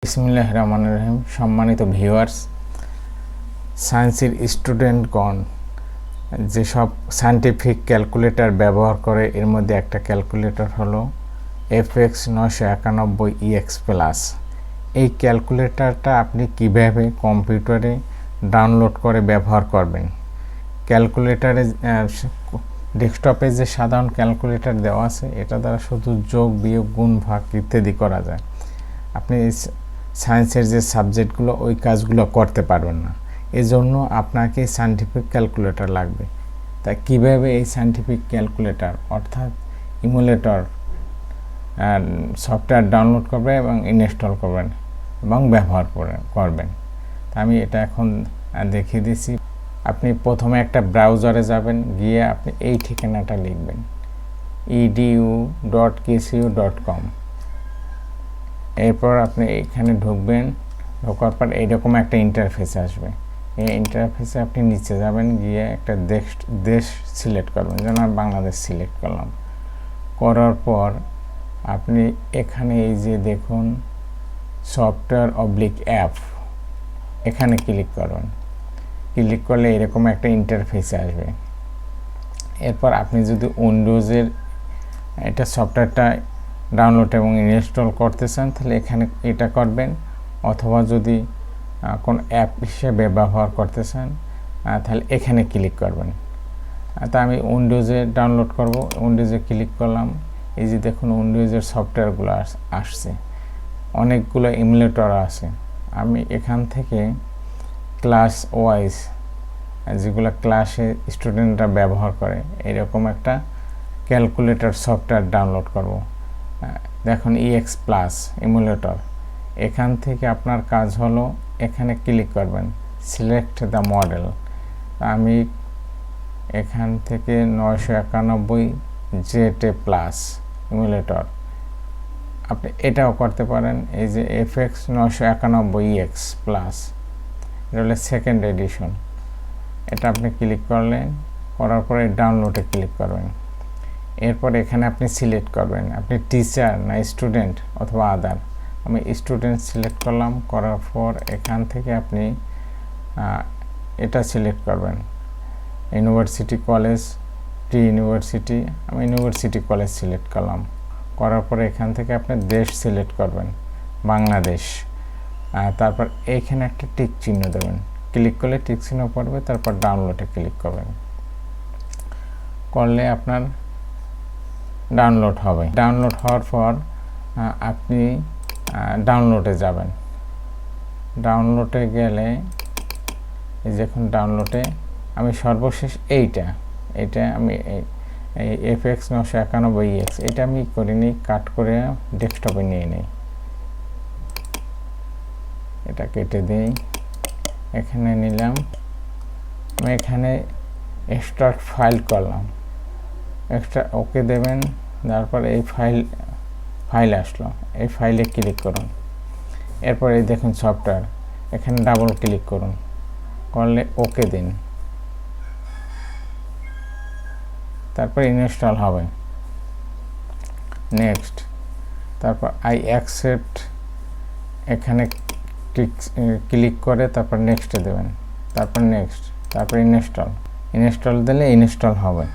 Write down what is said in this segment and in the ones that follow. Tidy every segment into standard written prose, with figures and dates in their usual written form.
বিসমিল্লাহির রহমানির রহিম। সম্মানিত ভিউয়ার্স, সায়েন্সের স্টুডেন্টগণ যেসব সায়েন্টিফিক ক্যালকুলেটর ব্যবহার করে এর মধ্যে একটা ক্যালকুলেটর হলো FX 991 EX প্লাস। এই ক্যালকুলেটরটা আপনি কিভাবে কম্পিউটারে ডাউনলোড করে ব্যবহার করবেন। ক্যালকুলেটরে ডেস্কটপে যে সাধারণ ক্যালকুলেটর দেওয়া আছে এটা দ্বারা শুধু যোগ, বিয়োগ, গুণ, ভাগ ইত্যাদি করা যায়। আপনি সায়েন্সের যে সাবজেক্টগুলো ওই কাজগুলো করতে পারবেন না, এজন্য আপনাকে সায়েন্টিফিক ক্যালকুলেটর লাগবে। তা কীভাবে এই সায়েন্টিফিক ক্যালকুলেটর অর্থাৎ ইমুলেটর সফটওয়্যার ডাউনলোড করবেন এবং ইনস্টল করবেন এবং ব্যবহার করবেন, তা আমি এটা এখন দেখিয়ে দিচ্ছি। আপনি প্রথমে একটা ব্রাউজারে গিয়ে আপনি এই ঠিকানাটা লিখবেন edu.kcu.com। এরপর আপনি এখানে ঢুকবেন, ঢোকার পর এইরকম একটা ইন্টারফেস আসবে। এই ইন্টারফেসে আপনি নিচে যাবেন, গিয়ে একটা দেশ সিলেক্ট করবেন, যেমন আমি বাংলাদেশ সিলেক্ট করলাম। করার পর আপনি এখানে এই যে দেখুন সফটওয়্যার/অ্যাপ, এখানে ক্লিক করবেন। ক্লিক করলে এরকম একটা ইন্টারফেসে আসবে। এরপর আপনি যদি উইন্ডোজের এটা সফটওয়্যারটা ডাউনলোড এবং ইনস্টল করতে চান তাহলে এখানে এটা করবেন, অথবা যদি কোন অ্যাপ হিসেবে ব্যবহার করতে চান তাহলে এখানে ক্লিক করবেন। তা আমি উইন্ডোজে ডাউনলোড করব, উইন্ডোজে ক্লিক করলাম। এই যে দেখুন উইন্ডোজের সফটওয়্যারগুলো আসছে, অনেকগুলো ইমুলেটর আছে। আমি এখান থেকে ক্লাস ওয়াইজ যেগুলো ক্লাসে স্টুডেন্টরা ব্যবহার করে এরকম একটা ক্যালকুলেটর সফটওয়্যার ডাউনলোড করব। দেখুন EX প্লাস ইমুলেটর। এখান থেকে আপনার কাজ হলো এখানে ক্লিক করবেন, সিলেক্ট দ্য মডেল। আমি এখান থেকে 991 ZA প্লাস ইমুলেটর, আপনি এটাও করতে পারেন। এই যে FX 991 EX প্লাস, এটা হলো সেকেন্ড এডিশন। এটা আপনি ক্লিক করলেন, করার পরে ডাউনলোডে ক্লিক করবেন। এরপর এখানে আপনি সিলেক্ট করবেন আপনি টিচার না স্টুডেন্ট অথবা আদার। আমি স্টুডেন্ট সিলেক্ট করলাম, করার পর এখান থেকে আপনি এটা সিলেক্ট করবেন ইউনিভার্সিটি কলেজ, প্রি ইউনিভার্সিটি। আমি ইউনিভার্সিটি কলেজ সিলেক্ট করলাম, করার পরে এখান থেকে আপনি দেশ সিলেক্ট করবেন বাংলাদেশ। তারপর এইখানে একটা টিক চিহ্ন দেবেন, ক্লিক করলে টিক চিহ্ন পড়বে, তারপর ডাউনলোডে ক্লিক করবেন। করলে আপনার ডাউনলোড হবে। ডাউনলোড হওয়ার পর আপনি ডাউনলোডে যাবেন। ডাউনলোডে গেলে এই দেখুন ডাউনলোডে আমি সর্বশেষ এইটা আমি এই FX 991 EX এটা আমি করিনি, কাট করে ডেস্কটপে নিয়ে নিই। এটা কেটে দিই, এখানে নিলাম। আমি এখানে এক্সট্রাক্ট ফাইল করলাম, এক্সট্রা ওকে দেবেন। তারপর এই ফাইল আসলো, এই ফাইলে ক্লিক করুন। এরপর এই দেখুন সফটওয়্যার, এখানে ডাবল ক্লিক করুন, করলে ওকে দিন। তারপর ইনস্টল হবে, নেক্সট। তারপর আই অ্যাকসেপ্ট, এখানে ক্লিক করে তারপর নেক্সটে দেবেন, তারপর নেক্সট, তারপর ইনস্টল দিলে ইনস্টল হবে।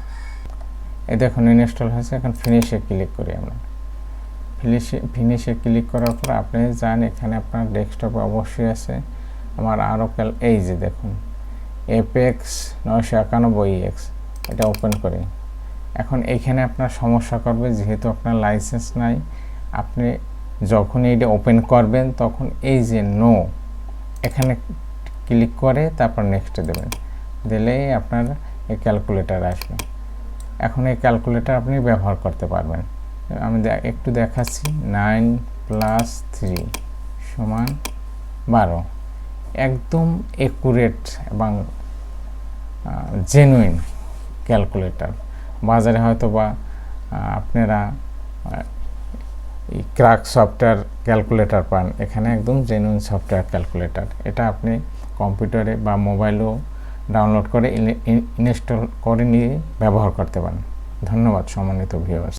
এই দেখুন ইনস্টল হয়েছে। এখন ফিনিশে ক্লিক করি আমরা। ফিনিশে ক্লিক করার পর আপনি যান, এখানে আপনার ডেস্কটপে অবশ্যই আছে আমার আরও এই যে দেখুন FX 991 EX, এটা ওপেন করি। এখন এইখানে আপনার সমস্যা করবে, যেহেতু আপনার লাইসেন্স নাই। আপনি যখন এইটা ওপেন করবেন তখন এই যে নো, এখানে ক্লিক করে তারপর নেক্সটে দেবেন, দিলেই আপনার এই ক্যালকুলেটর আসবে। এখন এই ক্যালকুলেটর আপনি ব্যবহার করতে পারবেন। আমি একটু দেখাচ্ছি। 9 + 3 = 12, একদম একুরেট এবং জেনুইন ক্যালকুলেটর। বাজারে হয়তো বা আপনারা ক্র্যাক সফটওয়্যার ক্যালকুলেটর পান, এখানে একদম জেনুইন সফটওয়্যার ক্যালকুলেটর। এটা আপনি কম্পিউটারে বা মোবাইলেও ডাউনলোড করে ইনস্টল করে নিয়ে ব্যবহার করতে পারেন। ধন্যবাদ সম্মানিত ভিউয়ার্স।